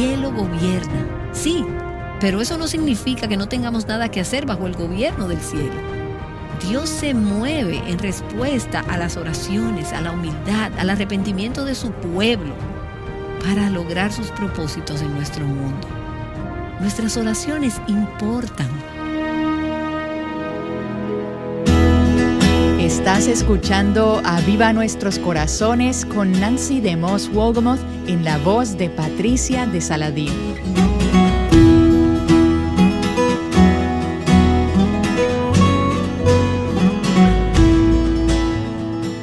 cielo gobierna. Sí, pero eso no significa que no tengamos nada que hacer bajo el gobierno del cielo. Dios se mueve en respuesta a las oraciones, a la humildad, al arrepentimiento de su pueblo para lograr sus propósitos en nuestro mundo. Nuestras oraciones importan. Estás escuchando Aviva Nuestros Corazones con Nancy DeMoss Wolgemuth en la voz de Patricia de Saladín.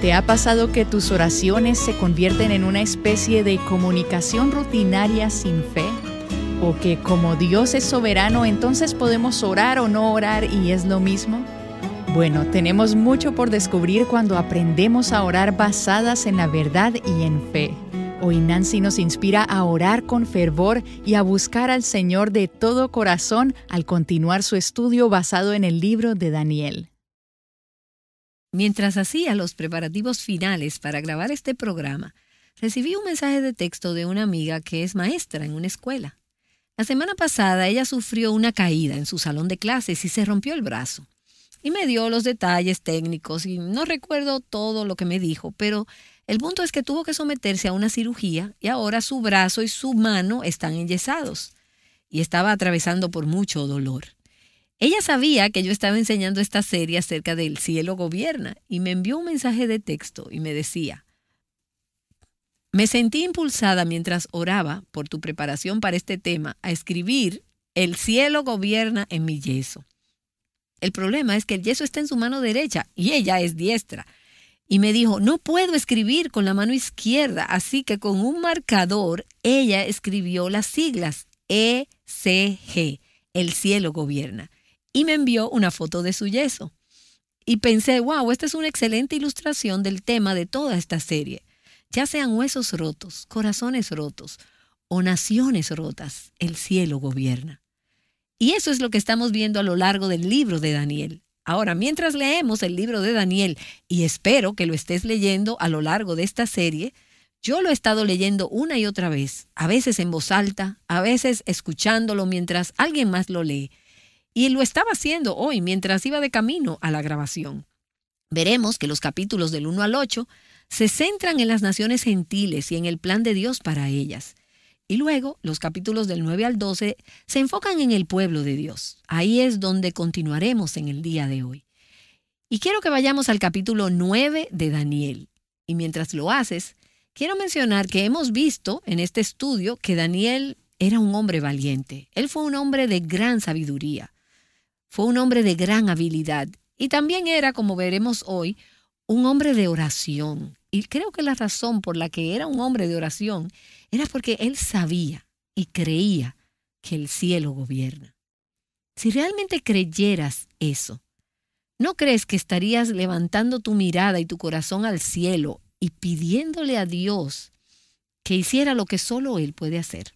¿Te ha pasado que tus oraciones se convierten en una especie de comunicación rutinaria sin fe? ¿O que como Dios es soberano, entonces podemos orar o no orar y es lo mismo? Bueno, tenemos mucho por descubrir cuando aprendemos a orar basadas en la verdad y en fe. Hoy Nancy nos inspira a orar con fervor y a buscar al Señor de todo corazón al continuar su estudio basado en el libro de Daniel. Mientras hacía los preparativos finales para grabar este programa, recibí un mensaje de texto de una amiga que es maestra en una escuela. La semana pasada ella sufrió una caída en su salón de clases y se rompió el brazo. Y me dio los detalles técnicos y no recuerdo todo lo que me dijo, pero el punto es que tuvo que someterse a una cirugía y ahora su brazo y su mano están enyesados y estaba atravesando por mucho dolor. Ella sabía que yo estaba enseñando esta serie acerca del cielo gobierna y me envió un mensaje de texto y me decía: me sentí impulsada mientras oraba por tu preparación para este tema a escribir el cielo gobierna en mi yeso. El problema es que el yeso está en su mano derecha y ella es diestra. Y me dijo, no puedo escribir con la mano izquierda, así que con un marcador ella escribió las siglas ECG, el cielo gobierna, y me envió una foto de su yeso. Y pensé, wow, esta es una excelente ilustración del tema de toda esta serie. Ya sean huesos rotos, corazones rotos o naciones rotas, el cielo gobierna. Y eso es lo que estamos viendo a lo largo del libro de Daniel. Ahora, mientras leemos el libro de Daniel, y espero que lo estés leyendo a lo largo de esta serie, yo lo he estado leyendo una y otra vez, a veces en voz alta, a veces escuchándolo mientras alguien más lo lee. Y lo estaba haciendo hoy mientras iba de camino a la grabación. Veremos que los capítulos del 1 al 8 se centran en las naciones gentiles y en el plan de Dios para ellas. Y luego, los capítulos del 9 al 12 se enfocan en el pueblo de Dios. Ahí es donde continuaremos en el día de hoy. Y quiero que vayamos al capítulo 9 de Daniel. Y mientras lo haces, quiero mencionar que hemos visto en este estudio que Daniel era un hombre valiente. Él fue un hombre de gran sabiduría. Fue un hombre de gran habilidad. Y también era, como veremos hoy, un hombre de oración. Y creo que la razón por la que era un hombre de oración era porque él sabía y creía que el cielo gobierna. Si realmente creyeras eso, ¿no crees que estarías levantando tu mirada y tu corazón al cielo y pidiéndole a Dios que hiciera lo que solo Él puede hacer?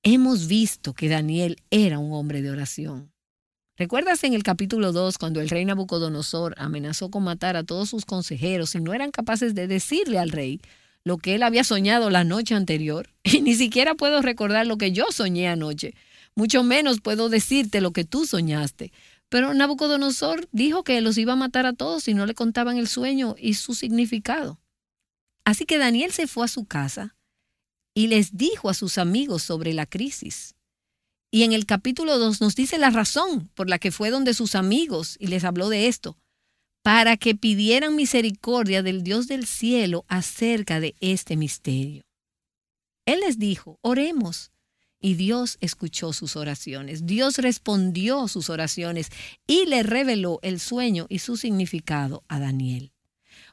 Hemos visto que Daniel era un hombre de oración. ¿Recuerdas en el capítulo 2 cuando el rey Nabucodonosor amenazó con matar a todos sus consejeros y no eran capaces de decirle al rey lo que él había soñado la noche anterior? Y ni siquiera puedo recordar lo que yo soñé anoche. Mucho menos puedo decirte lo que tú soñaste. Pero Nabucodonosor dijo que los iba a matar a todos si no le contaban el sueño y su significado. Así que Daniel se fue a su casa y les dijo a sus amigos sobre la crisis. Y en el capítulo 2 nos dice la razón por la que fue donde sus amigos y les habló de esto, para que pidieran misericordia del Dios del cielo acerca de este misterio. Él les dijo, oremos. Y Dios escuchó sus oraciones. Dios respondió sus oraciones y le reveló el sueño y su significado a Daniel.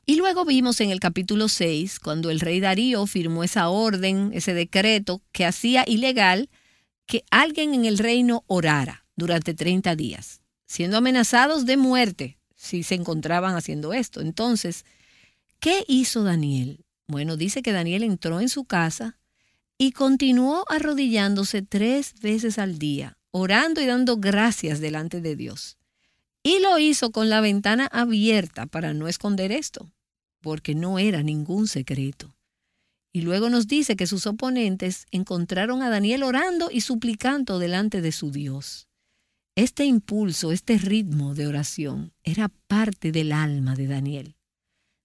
Y luego vimos en el capítulo 6, cuando el rey Darío firmó esa orden, ese decreto que hacía ilegal que alguien en el reino orara durante 30 días, siendo amenazados de muerte si se encontraban haciendo esto. Entonces, ¿qué hizo Daniel? Bueno, dice que Daniel entró en su casa y continuó arrodillándose 3 veces al día, orando y dando gracias delante de Dios. Y lo hizo con la ventana abierta para no esconder esto, porque no era ningún secreto. Y luego nos dice que sus oponentes encontraron a Daniel orando y suplicando delante de su Dios. Este impulso, este ritmo de oración era parte del alma de Daniel.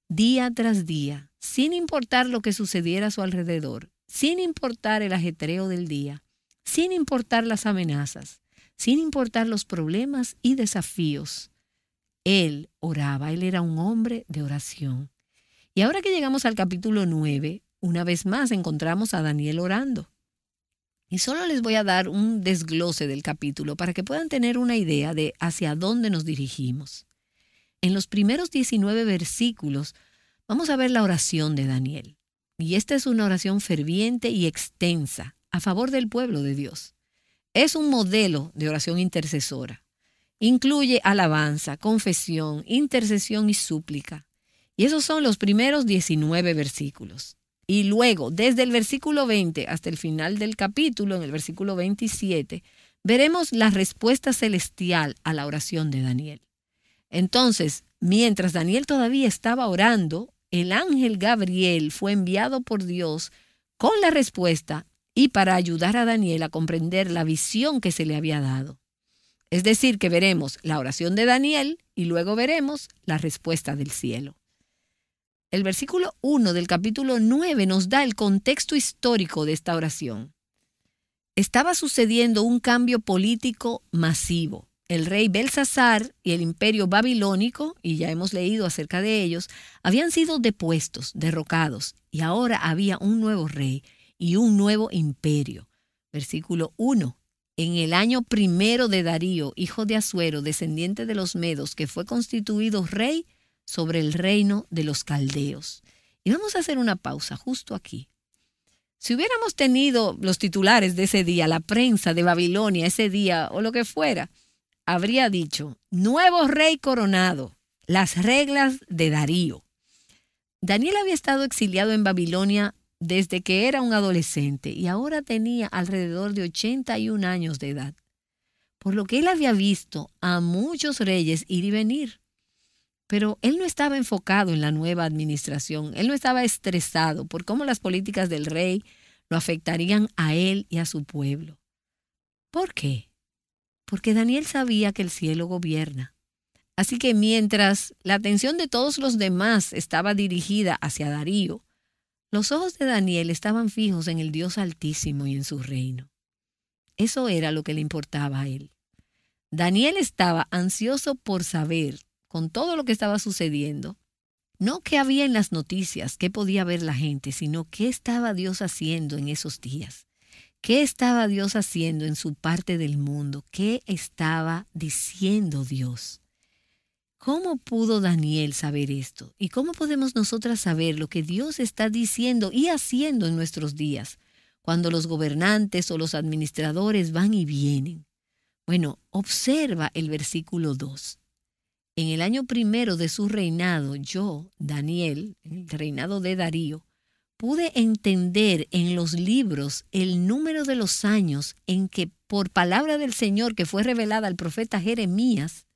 Día tras día, sin importar lo que sucediera a su alrededor, sin importar el ajetreo del día, sin importar las amenazas, sin importar los problemas y desafíos, él oraba, él era un hombre de oración. Y ahora que llegamos al capítulo 9, una vez más encontramos a Daniel orando. Y solo les voy a dar un desglose del capítulo para que puedan tener una idea de hacia dónde nos dirigimos. En los primeros 19 versículos vamos a ver la oración de Daniel. Y esta es una oración ferviente y extensa a favor del pueblo de Dios. Es un modelo de oración intercesora. Incluye alabanza, confesión, intercesión y súplica. Y esos son los primeros 19 versículos. Y luego, desde el versículo 20 hasta el final del capítulo, en el versículo 27, veremos la respuesta celestial a la oración de Daniel. Entonces, mientras Daniel todavía estaba orando, el ángel Gabriel fue enviado por Dios con la respuesta y para ayudar a Daniel a comprender la visión que se le había dado. Es decir, que veremos la oración de Daniel y luego veremos la respuesta del cielo. El versículo 1 del capítulo 9 nos da el contexto histórico de esta oración. Estaba sucediendo un cambio político masivo. El rey Belsasar y el imperio babilónico, y ya hemos leído acerca de ellos, habían sido depuestos, derrocados, y ahora había un nuevo rey y un nuevo imperio. Versículo 1. En el año primero de Darío, hijo de Asuero, descendiente de los Medos, que fue constituido rey sobre el reino de los caldeos. Y vamos a hacer una pausa justo aquí. Si hubiéramos tenido los titulares de ese día, la prensa de Babilonia ese día o lo que fuera, habría dicho, nuevo rey coronado, las reglas de Darío. Daniel había estado exiliado en Babilonia desde que era un adolescente y ahora tenía alrededor de 81 años de edad, por lo que él había visto a muchos reyes ir y venir. Pero él no estaba enfocado en la nueva administración, él no estaba estresado por cómo las políticas del rey lo afectarían a él y a su pueblo. ¿Por qué? Porque Daniel sabía que el cielo gobierna. Así que mientras la atención de todos los demás estaba dirigida hacia Darío, los ojos de Daniel estaban fijos en el Dios Altísimo y en su reino. Eso era lo que le importaba a él. Daniel estaba ansioso por saber, con todo lo que estaba sucediendo, no qué había en las noticias, qué podía ver la gente, sino qué estaba Dios haciendo en esos días. ¿Qué estaba Dios haciendo en su parte del mundo? ¿Qué estaba diciendo Dios? ¿Cómo pudo Daniel saber esto? ¿Y cómo podemos nosotras saber lo que Dios está diciendo y haciendo en nuestros días, cuando los gobernantes o los administradores van y vienen? Bueno, observa el versículo 2. En el año primero de su reinado, yo, Daniel, en el reinado de Darío, pude entender en los libros el número de los años en que, por palabra del Señor que fue revelada al profeta Jeremías,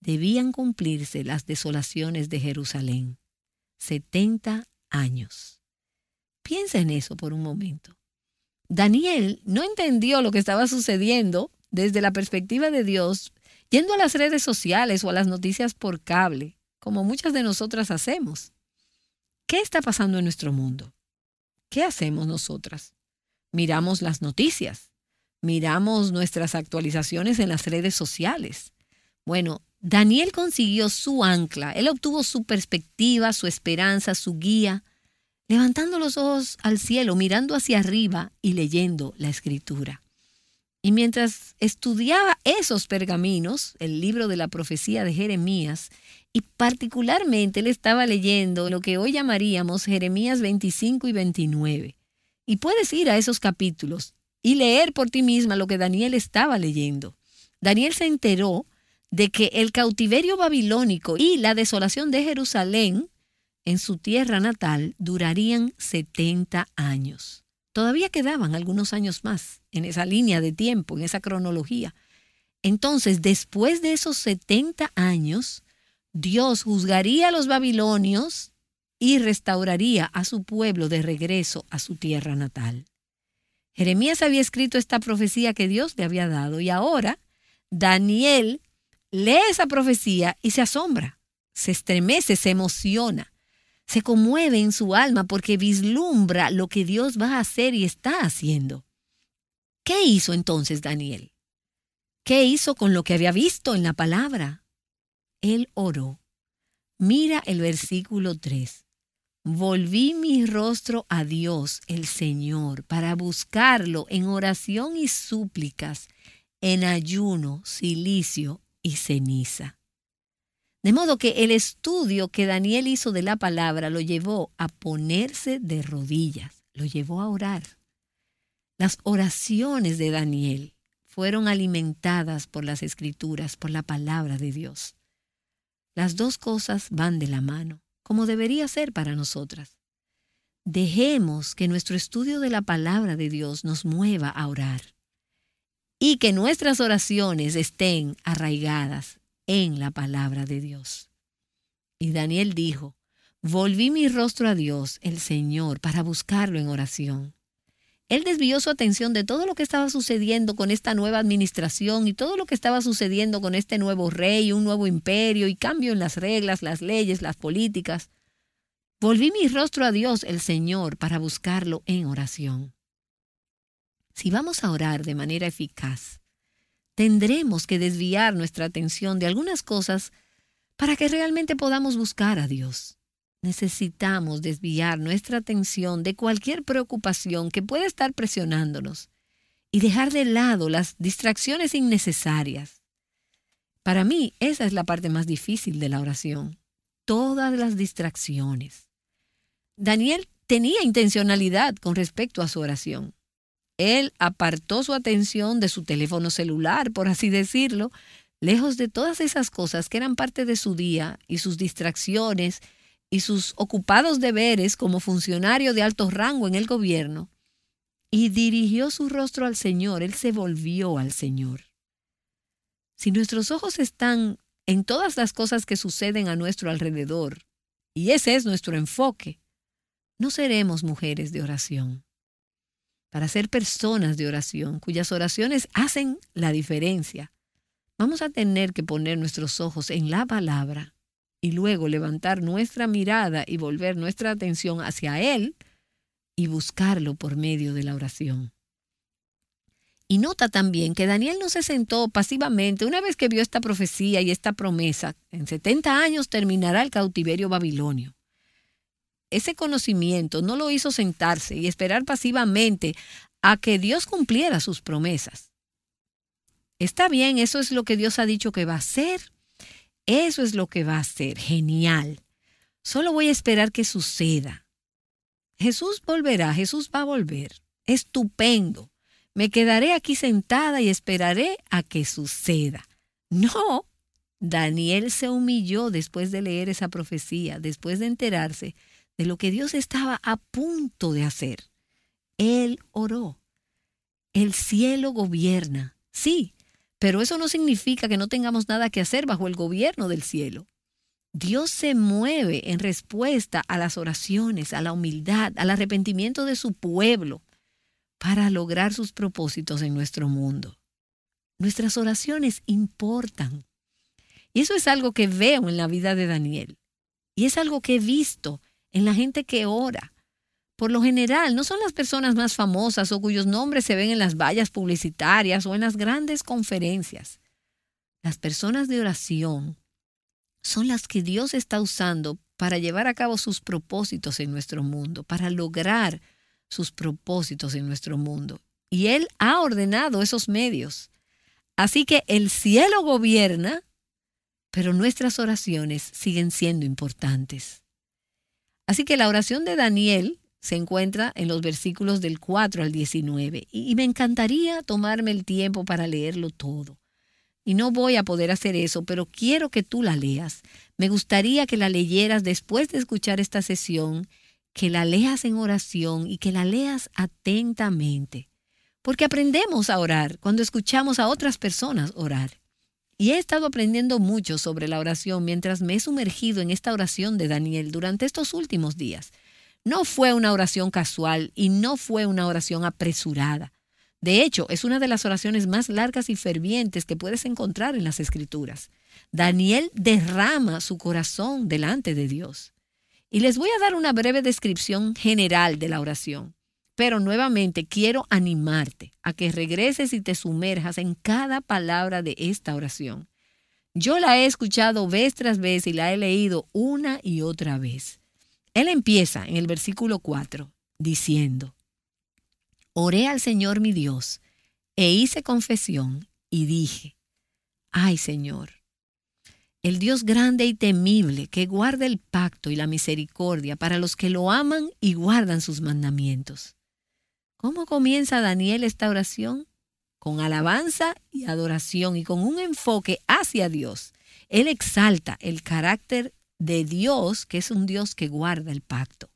debían cumplirse las desolaciones de Jerusalén. 70 años. Piensa en eso por un momento. Daniel no entendió lo que estaba sucediendo desde la perspectiva de Dios, yendo a las redes sociales o a las noticias por cable, como muchas de nosotras hacemos. ¿Qué está pasando en nuestro mundo? ¿Qué hacemos nosotras? Miramos las noticias, miramos nuestras actualizaciones en las redes sociales. Bueno, Daniel consiguió su ancla, él obtuvo su perspectiva, su esperanza, su guía, levantando los ojos al cielo, mirando hacia arriba y leyendo la Escritura. Y mientras estudiaba esos pergaminos, el libro de la profecía de Jeremías, y particularmente él estaba leyendo lo que hoy llamaríamos Jeremías 25 y 29. Y puedes ir a esos capítulos y leer por ti misma lo que Daniel estaba leyendo. Daniel se enteró de que el cautiverio babilónico y la desolación de Jerusalén en su tierra natal durarían 70 años. Todavía quedaban algunos años más en esa línea de tiempo, en esa cronología. Entonces, después de esos 70 años, Dios juzgaría a los babilonios y restauraría a su pueblo de regreso a su tierra natal. Jeremías había escrito esta profecía que Dios le había dado y ahora Daniel lee esa profecía y se asombra, se estremece, se emociona, se conmueve en su alma porque vislumbra lo que Dios va a hacer y está haciendo. ¿Qué hizo entonces Daniel? ¿Qué hizo con lo que había visto en la palabra? Él oró. Mira el versículo 3. Volví mi rostro a Dios, el Señor, para buscarlo en oración y súplicas, en ayuno, cilicio y ceniza. De modo que el estudio que Daniel hizo de la palabra lo llevó a ponerse de rodillas, lo llevó a orar. Las oraciones de Daniel fueron alimentadas por las Escrituras, por la palabra de Dios. Las dos cosas van de la mano, como debería ser para nosotras. Dejemos que nuestro estudio de la palabra de Dios nos mueva a orar y que nuestras oraciones estén arraigadas en la palabra de Dios. Y Daniel dijo, volví mi rostro a Dios, el Señor, para buscarlo en oración. Él desvió su atención de todo lo que estaba sucediendo con esta nueva administración y todo lo que estaba sucediendo con este nuevo rey, un nuevo imperio y cambio en las reglas, las leyes, las políticas. Volví mi rostro a Dios, el Señor, para buscarlo en oración. Si vamos a orar de manera eficaz, tendremos que desviar nuestra atención de algunas cosas para que realmente podamos buscar a Dios. Necesitamos desviar nuestra atención de cualquier preocupación que pueda estar presionándonos y dejar de lado las distracciones innecesarias. Para mí, esa es la parte más difícil de la oración. Todas las distracciones. Daniel tenía intencionalidad con respecto a su oración. Él apartó su atención de su teléfono celular, por así decirlo, lejos de todas esas cosas que eran parte de su día y sus distracciones y sus ocupados deberes como funcionario de alto rango en el gobierno, y dirigió su rostro al Señor. Él se volvió al Señor. Si nuestros ojos están en todas las cosas que suceden a nuestro alrededor, y ese es nuestro enfoque, no seremos mujeres de oración. Para ser personas de oración, cuyas oraciones hacen la diferencia, vamos a tener que poner nuestros ojos en la palabra y luego levantar nuestra mirada y volver nuestra atención hacia Él y buscarlo por medio de la oración. Y nota también que Daniel no se sentó pasivamente una vez que vio esta profecía y esta promesa. En 70 años terminará el cautiverio babilonio. Ese conocimiento no lo hizo sentarse y esperar pasivamente a que Dios cumpliera sus promesas. Está bien, eso es lo que Dios ha dicho que va a hacer. Eso es lo que va a hacer. Genial. Solo voy a esperar que suceda. Jesús volverá, Jesús va a volver. Estupendo. Me quedaré aquí sentada y esperaré a que suceda. No. Daniel se humilló después de leer esa profecía, después de enterarse de lo que Dios estaba a punto de hacer. Él oró. El cielo gobierna. Sí. Pero eso no significa que no tengamos nada que hacer bajo el gobierno del cielo. Dios se mueve en respuesta a las oraciones, a la humildad, al arrepentimiento de su pueblo, para lograr sus propósitos en nuestro mundo. Nuestras oraciones importan. Y eso es algo que veo en la vida de Daniel. Y es algo que he visto en la gente que ora. Por lo general, no son las personas más famosas o cuyos nombres se ven en las vallas publicitarias o en las grandes conferencias. Las personas de oración son las que Dios está usando para llevar a cabo sus propósitos en nuestro mundo, para lograr sus propósitos en nuestro mundo. Y Él ha ordenado esos medios. Así que el cielo gobierna, pero nuestras oraciones siguen siendo importantes. Así que la oración de Daniel se encuentra en los versículos del 4 al 19 y me encantaría tomarme el tiempo para leerlo todo. Y no voy a poder hacer eso, pero quiero que tú la leas. Me gustaría que la leyeras después de escuchar esta sesión, que la leas en oración y que la leas atentamente. Porque aprendemos a orar cuando escuchamos a otras personas orar. Y he estado aprendiendo mucho sobre la oración mientras me he sumergido en esta oración de Daniel durante estos últimos días. No fue una oración casual y no fue una oración apresurada. De hecho, es una de las oraciones más largas y fervientes que puedes encontrar en las Escrituras. Daniel derrama su corazón delante de Dios. Y les voy a dar una breve descripción general de la oración. Pero nuevamente quiero animarte a que regreses y te sumerjas en cada palabra de esta oración. Yo la he escuchado vez tras vez y la he leído una y otra vez. Él empieza en el versículo 4 diciendo: Oré al Señor mi Dios e hice confesión y dije: Ay, Señor, el Dios grande y temible que guarda el pacto y la misericordia para los que lo aman y guardan sus mandamientos. ¿Cómo comienza Daniel esta oración? Con alabanza y adoración y con un enfoque hacia Dios. Él exalta el carácter de Dios, que es un Dios que guarda el pacto.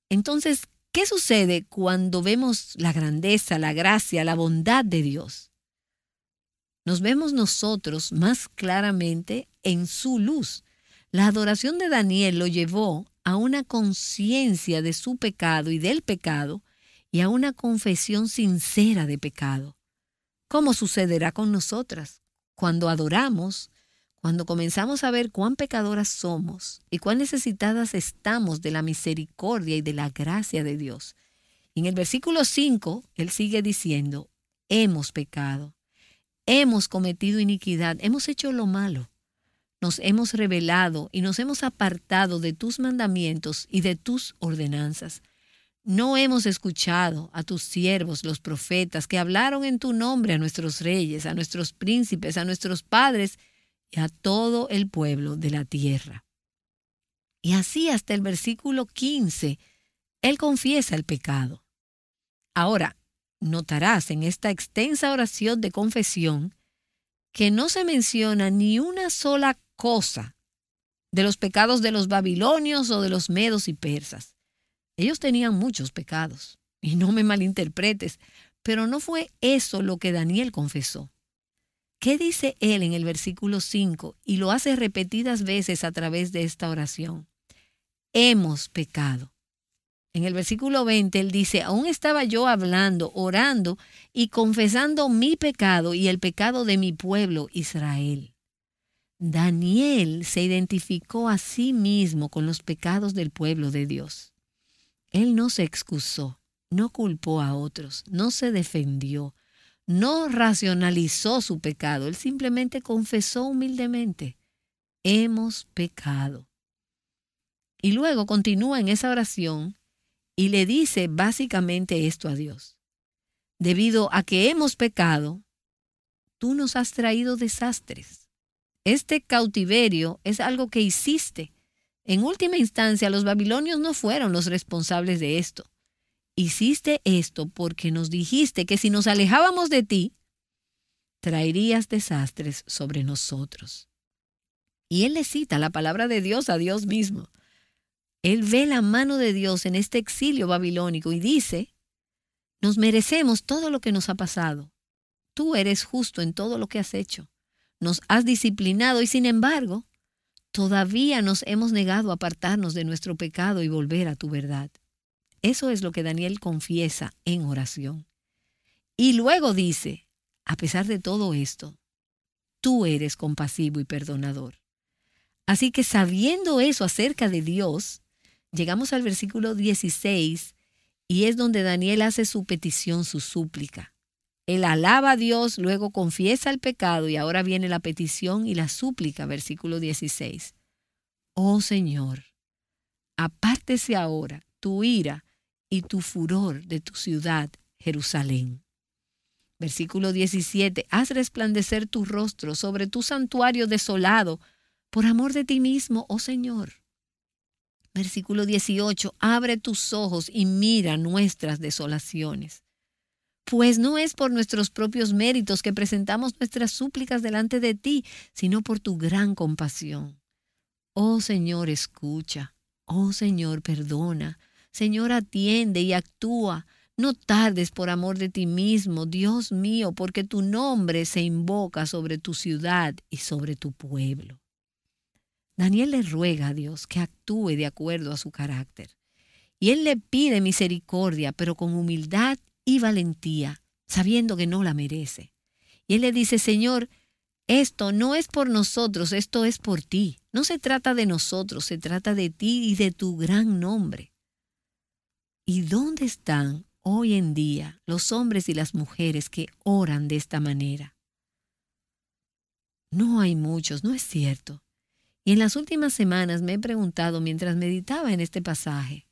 Entonces, ¿qué sucede cuando vemos la grandeza, la gracia, la bondad de Dios? Nos vemos nosotros más claramente en su luz. La adoración de Daniel lo llevó a una conciencia de su pecado y del pecado y a una confesión sincera de pecado. ¿Cómo sucederá con nosotras? Cuando adoramos, cuando comenzamos a ver cuán pecadoras somos y cuán necesitadas estamos de la misericordia y de la gracia de Dios. En el versículo 5, él sigue diciendo: hemos pecado, hemos cometido iniquidad, hemos hecho lo malo, nos hemos rebelado y nos hemos apartado de tus mandamientos y de tus ordenanzas. No hemos escuchado a tus siervos, los profetas, que hablaron en tu nombre a nuestros reyes, a nuestros príncipes, a nuestros padres y a todo el pueblo de la tierra. Y así hasta el versículo 15, él confiesa el pecado. Ahora, notarás en esta extensa oración de confesión que no se menciona ni una sola cosa de los pecados de los babilonios o de los medos y persas. Ellos tenían muchos pecados, y no me malinterpretes, pero no fue eso lo que Daniel confesó. ¿Qué dice él en el versículo 5? Y lo hace repetidas veces a través de esta oración. Hemos pecado. En el versículo 20 él dice: aún estaba yo hablando, orando y confesando mi pecado y el pecado de mi pueblo Israel. Daniel se identificó a sí mismo con los pecados del pueblo de Dios. Él no se excusó, no culpó a otros, no se defendió, no racionalizó su pecado. Él simplemente confesó humildemente: hemos pecado. Y luego continúa en esa oración y le dice básicamente esto a Dios: debido a que hemos pecado, tú nos has traído desastres. Este cautiverio es algo que hiciste. En última instancia, los babilonios no fueron los responsables de esto. Hiciste esto porque nos dijiste que si nos alejábamos de ti, traerías desastres sobre nosotros. Y él le cita la palabra de Dios a Dios mismo. Él ve la mano de Dios en este exilio babilónico y dice: nos merecemos todo lo que nos ha pasado. Tú eres justo en todo lo que has hecho. Nos has disciplinado y sin embargo, todavía nos hemos negado a apartarnos de nuestro pecado y volver a tu verdad. Eso es lo que Daniel confiesa en oración. Y luego dice: a pesar de todo esto, tú eres compasivo y perdonador. Así que sabiendo eso acerca de Dios, llegamos al versículo 16 y es donde Daniel hace su petición, su súplica. Él alaba a Dios, luego confiesa el pecado y ahora viene la petición y la súplica, versículo 16. Oh Señor, apártese ahora tu ira y tu furor de tu ciudad, Jerusalén. Versículo 17. Haz resplandecer tu rostro sobre tu santuario desolado por amor de ti mismo, oh Señor. Versículo 18. Abre tus ojos y mira nuestras desolaciones. Pues no es por nuestros propios méritos que presentamos nuestras súplicas delante de ti, sino por tu gran compasión. Oh Señor, escucha. Oh Señor, perdona. Señor, atiende y actúa. No tardes por amor de ti mismo, Dios mío, porque tu nombre se invoca sobre tu ciudad y sobre tu pueblo. Daniel le ruega a Dios que actúe de acuerdo a su carácter. Y él le pide misericordia, pero con humildad y valentía, sabiendo que no la merece. Y él le dice, Señor, esto no es por nosotros, esto es por ti. No se trata de nosotros, se trata de ti y de tu gran nombre. ¿Y dónde están hoy en día los hombres y las mujeres que oran de esta manera? No hay muchos, ¿no es cierto? Y en las últimas semanas me he preguntado mientras meditaba en este pasaje,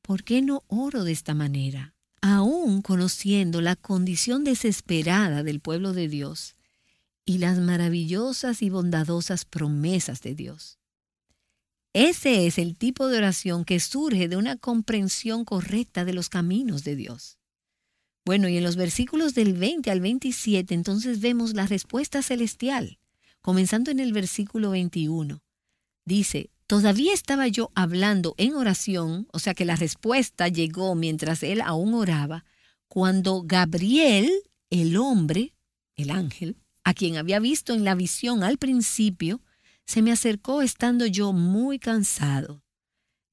¿por qué no oro de esta manera? Aún conociendo la condición desesperada del pueblo de Dios y las maravillosas y bondadosas promesas de Dios. Ese es el tipo de oración que surge de una comprensión correcta de los caminos de Dios. Bueno, y en los versículos del 20 al 27, entonces vemos la respuesta celestial, comenzando en el versículo 21. Dice, todavía estaba yo hablando en oración, o sea que la respuesta llegó mientras él aún oraba, cuando Gabriel, el hombre, el ángel, a quien había visto en la visión al principio, se me acercó estando yo muy cansado.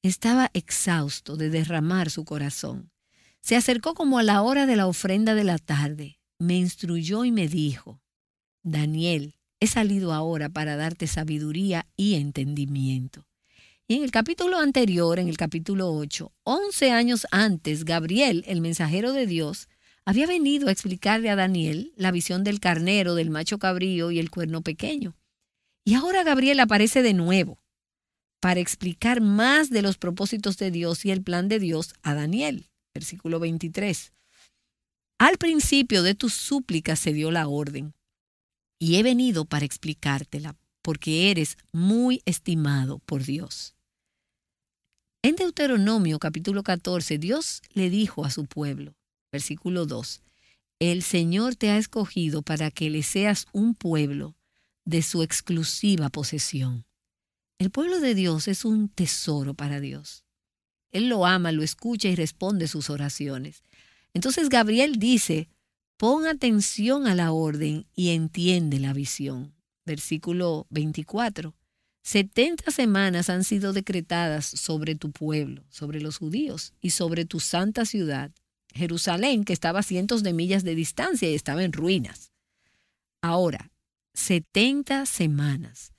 Estaba exhausto de derramar su corazón. Se acercó como a la hora de la ofrenda de la tarde. Me instruyó y me dijo, Daniel, he salido ahora para darte sabiduría y entendimiento. Y en el capítulo anterior, en el capítulo 8, 11 años antes, Gabriel, el mensajero de Dios, había venido a explicarle a Daniel la visión del carnero, del macho cabrío y el cuerno pequeño. Y ahora Gabriel aparece de nuevo para explicar más de los propósitos de Dios y el plan de Dios a Daniel. Versículo 23. Al principio de tus súplicas se dio la orden, y he venido para explicártela, porque eres muy estimado por Dios. En Deuteronomio capítulo 14, Dios le dijo a su pueblo, versículo 2, el Señor te ha escogido para que le seas un pueblo de su exclusiva posesión. El pueblo de Dios es un tesoro para Dios. Él lo ama, lo escucha y responde sus oraciones. Entonces Gabriel dice, pon atención a la orden y entiende la visión. Versículo 24. 70 semanas han sido decretadas sobre tu pueblo, sobre los judíos y sobre tu santa ciudad, Jerusalén, que estaba a cientos de millas de distancia y estaba en ruinas. Ahora, 70 semanas.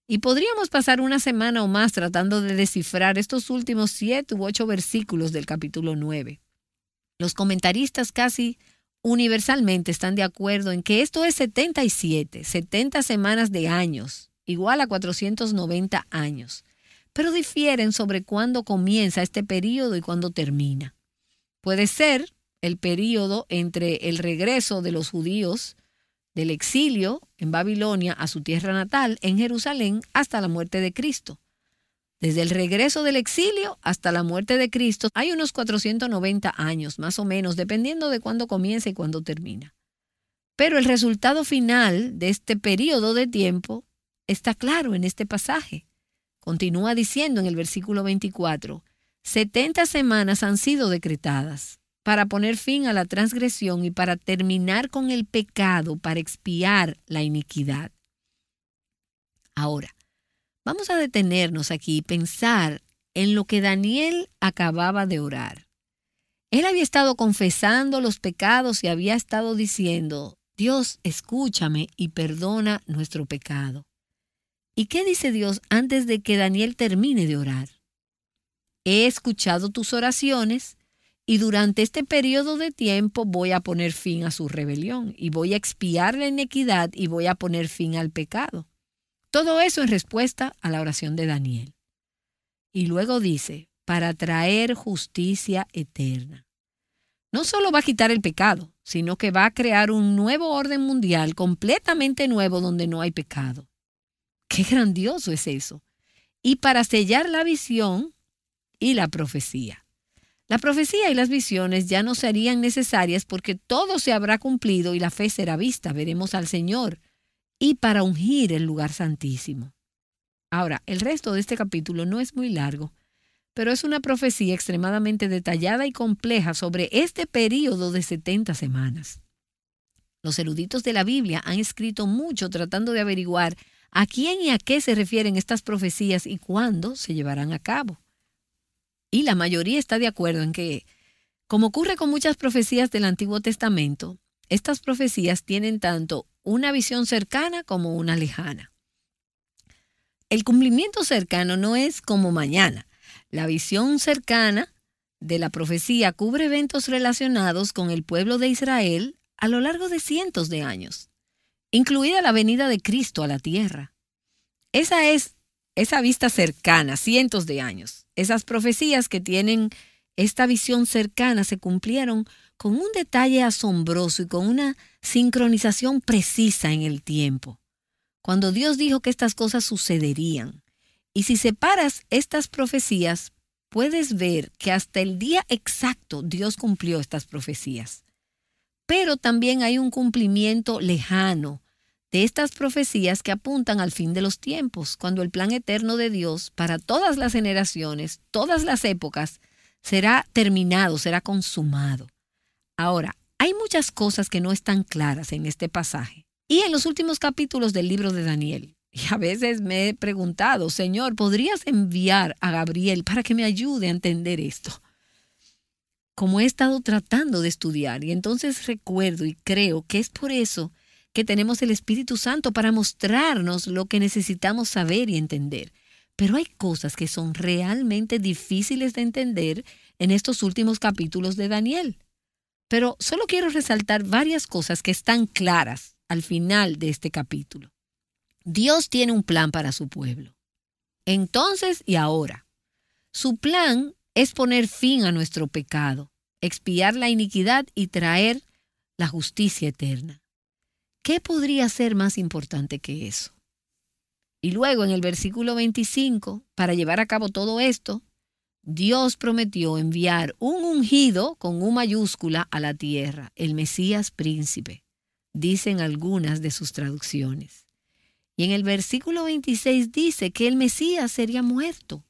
Y podríamos pasar una semana o más tratando de descifrar estos últimos 7 u 8 versículos del capítulo 9. Los comentaristas casi universalmente están de acuerdo en que esto es 77, 70 semanas de años, igual a 490 años, pero difieren sobre cuándo comienza este período y cuándo termina. Puede ser el período entre el regreso de los judíos del exilio en Babilonia a su tierra natal en Jerusalén hasta la muerte de Cristo. Desde el regreso del exilio hasta la muerte de Cristo hay unos 490 años, más o menos, dependiendo de cuándo comienza y cuándo termina. Pero el resultado final de este periodo de tiempo está claro en este pasaje. Continúa diciendo en el versículo 24, 70 semanas han sido decretadas para poner fin a la transgresión y para terminar con el pecado, para expiar la iniquidad. Ahora, vamos a detenernos aquí y pensar en lo que Daniel acababa de orar. Él había estado confesando los pecados y había estado diciendo, Dios, escúchame y perdona nuestro pecado. ¿Y qué dice Dios antes de que Daniel termine de orar? He escuchado tus oraciones y durante este periodo de tiempo voy a poner fin a su rebelión y voy a expiar la iniquidad y voy a poner fin al pecado. Todo eso en respuesta a la oración de Daniel. Y luego dice, para traer justicia eterna. No solo va a quitar el pecado, sino que va a crear un nuevo orden mundial completamente nuevo donde no hay pecado. ¡Qué grandioso es eso! Y para sellar la visión y la profecía. La profecía y las visiones ya no serían necesarias porque todo se habrá cumplido y la fe será vista, veremos al Señor, y para ungir el lugar santísimo. Ahora, el resto de este capítulo no es muy largo, pero es una profecía extremadamente detallada y compleja sobre este período de 70 semanas. Los eruditos de la Biblia han escrito mucho tratando de averiguar a quién y a qué se refieren estas profecías y cuándo se llevarán a cabo. Y la mayoría está de acuerdo en que, como ocurre con muchas profecías del Antiguo Testamento, estas profecías tienen tanto una visión cercana como una lejana. El cumplimiento cercano no es como mañana. La visión cercana de la profecía cubre eventos relacionados con el pueblo de Israel a lo largo de cientos de años, incluida la venida de Cristo a la tierra. Esa es esa vista cercana, cientos de años. Esas profecías que tienen esta visión cercana se cumplieron con un detalle asombroso y con una sincronización precisa en el tiempo. Cuando Dios dijo que estas cosas sucederían. Y si separas estas profecías, puedes ver que hasta el día exacto Dios cumplió estas profecías. Pero también hay un cumplimiento lejano de estas profecías que apuntan al fin de los tiempos, cuando el plan eterno de Dios para todas las generaciones, todas las épocas, será terminado, será consumado. Ahora, hay muchas cosas que no están claras en este pasaje y en los últimos capítulos del libro de Daniel. Y a veces me he preguntado, Señor, ¿podrías enviar a Gabriel para que me ayude a entender esto? Como he estado tratando de estudiar, y entonces recuerdo y creo que es por eso que tenemos el Espíritu Santo para mostrarnos lo que necesitamos saber y entender. Pero hay cosas que son realmente difíciles de entender en estos últimos capítulos de Daniel. Pero solo quiero resaltar varias cosas que están claras al final de este capítulo. Dios tiene un plan para su pueblo. Entonces y ahora. Su plan es poner fin a nuestro pecado, expiar la iniquidad y traer la justicia eterna. ¿Qué podría ser más importante que eso? Y luego en el versículo 25, para llevar a cabo todo esto, Dios prometió enviar un ungido con U mayúscula a la tierra, el Mesías príncipe, dicen algunas de sus traducciones. Y en el versículo 26 dice que el Mesías sería muerto.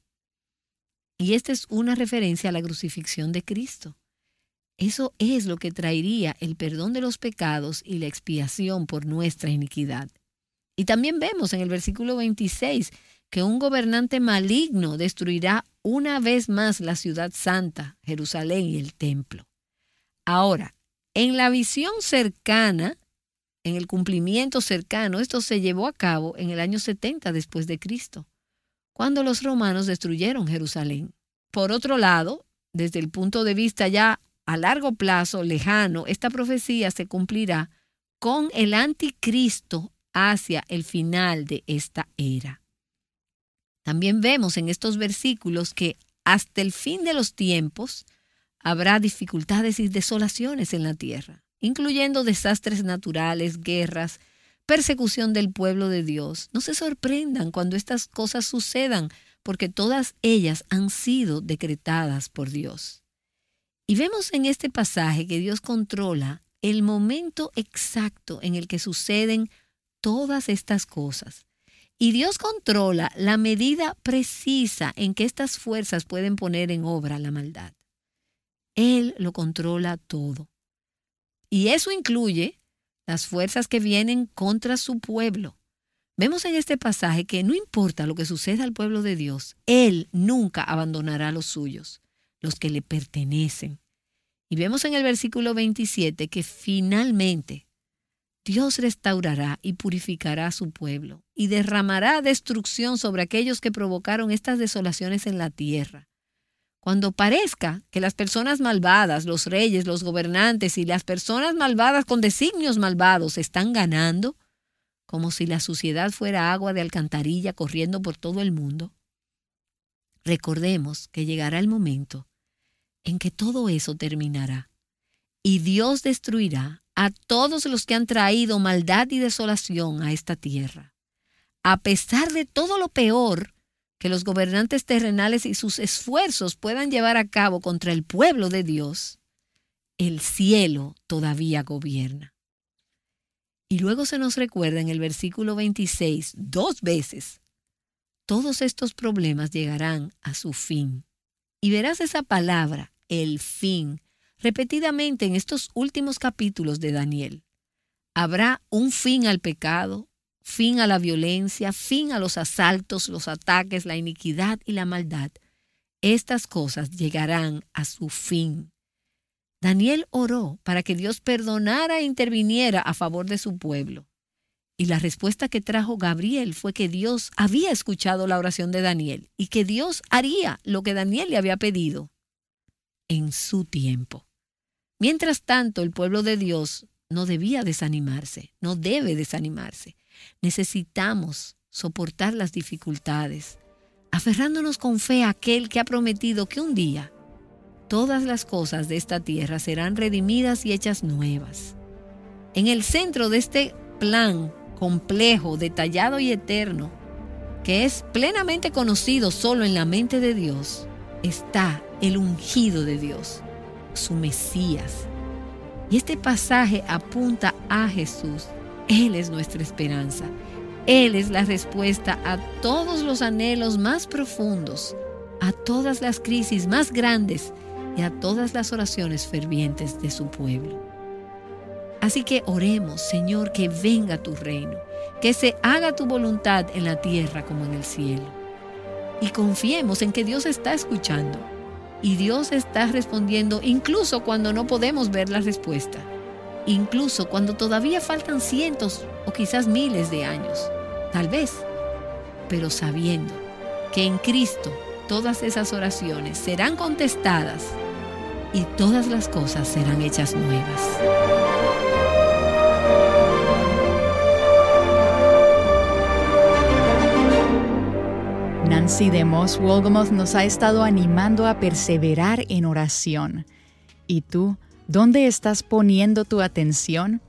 Y esta es una referencia a la crucifixión de Cristo. Eso es lo que traería el perdón de los pecados y la expiación por nuestra iniquidad. Y también vemos en el versículo 26 que un gobernante maligno destruirá una vez más la ciudad santa, Jerusalén y el templo. Ahora, en la visión cercana, en el cumplimiento cercano, esto se llevó a cabo en el año 70 después de Cristo, cuando los romanos destruyeron Jerusalén. Por otro lado, desde el punto de vista ya a largo plazo, lejano, esta profecía se cumplirá con el anticristo hacia el final de esta era. También vemos en estos versículos que hasta el fin de los tiempos habrá dificultades y desolaciones en la tierra, incluyendo desastres naturales, guerras, persecución del pueblo de Dios. No se sorprendan cuando estas cosas sucedan, porque todas ellas han sido decretadas por Dios. Y vemos en este pasaje que Dios controla el momento exacto en el que suceden todas estas cosas. Y Dios controla la medida precisa en que estas fuerzas pueden poner en obra la maldad. Él lo controla todo. Y eso incluye las fuerzas que vienen contra su pueblo. Vemos en este pasaje que no importa lo que suceda al pueblo de Dios, Él nunca abandonará a los suyos, los que le pertenecen. Y vemos en el versículo 27 que finalmente Dios restaurará y purificará a su pueblo y derramará destrucción sobre aquellos que provocaron estas desolaciones en la tierra. Cuando parezca que las personas malvadas, los reyes, los gobernantes y las personas malvadas con designios malvados están ganando, como si la suciedad fuera agua de alcantarilla corriendo por todo el mundo, recordemos que llegará el momento en que todo eso terminará y Dios destruirá a todos los que han traído maldad y desolación a esta tierra. A pesar de todo lo peor que los gobernantes terrenales y sus esfuerzos puedan llevar a cabo contra el pueblo de Dios, el cielo todavía gobierna. Y luego se nos recuerda en el versículo 26, 2 veces, todos estos problemas llegarán a su fin Y verás esa palabra, el fin, repetidamente en estos últimos capítulos de Daniel. Habrá un fin al pecado, fin a la violencia, fin a los asaltos, los ataques, la iniquidad y la maldad. Estas cosas llegarán a su fin. Daniel oró para que Dios perdonara e interviniera a favor de su pueblo. Y la respuesta que trajo Gabriel fue que Dios había escuchado la oración de Daniel y que Dios haría lo que Daniel le había pedido en su tiempo. Mientras tanto, el pueblo de Dios no debía desanimarse, no debe desanimarse. Necesitamos soportar las dificultades, aferrándonos con fe a aquel que ha prometido que un día todas las cosas de esta tierra serán redimidas y hechas nuevas. En el centro de este plan complejo, detallado y eterno, que es plenamente conocido solo en la mente de Dios, está el ungido de Dios, su Mesías. Y este pasaje apunta a Jesús. Él es nuestra esperanza. Él es la respuesta a todos los anhelos más profundos, a todas las crisis más grandes y a todas las oraciones fervientes de su pueblo. Así que oremos, Señor, que venga tu reino, que se haga tu voluntad en la tierra como en el cielo. Y confiemos en que Dios está escuchando y Dios está respondiendo incluso cuando no podemos ver la respuesta, incluso cuando todavía faltan cientos o quizás miles de años, tal vez, pero sabiendo que en Cristo todas esas oraciones serán contestadas y todas las cosas serán hechas nuevas. Nancy DeMoss Wolgemuth nos ha estado animando a perseverar en oración. ¿Y tú, dónde estás poniendo tu atención?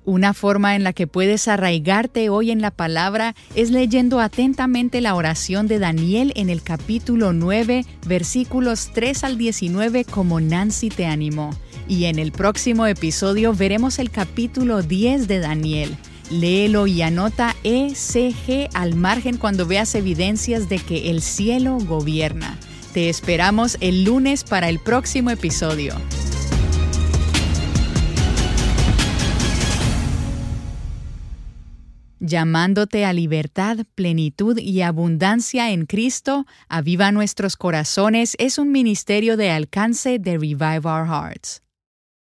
Una forma en la que puedes arraigarte hoy en la palabra es leyendo atentamente la oración de Daniel en el capítulo 9, versículos 3 al 19, como Nancy te animó. Y en el próximo episodio veremos el capítulo 10 de Daniel. Léelo y anota ECG al margen cuando veas evidencias de que el cielo gobierna. Te esperamos el lunes para el próximo episodio. Llamándote a libertad, plenitud y abundancia en Cristo, Aviva Nuestros Corazones es un ministerio de alcance de Revive Our Hearts.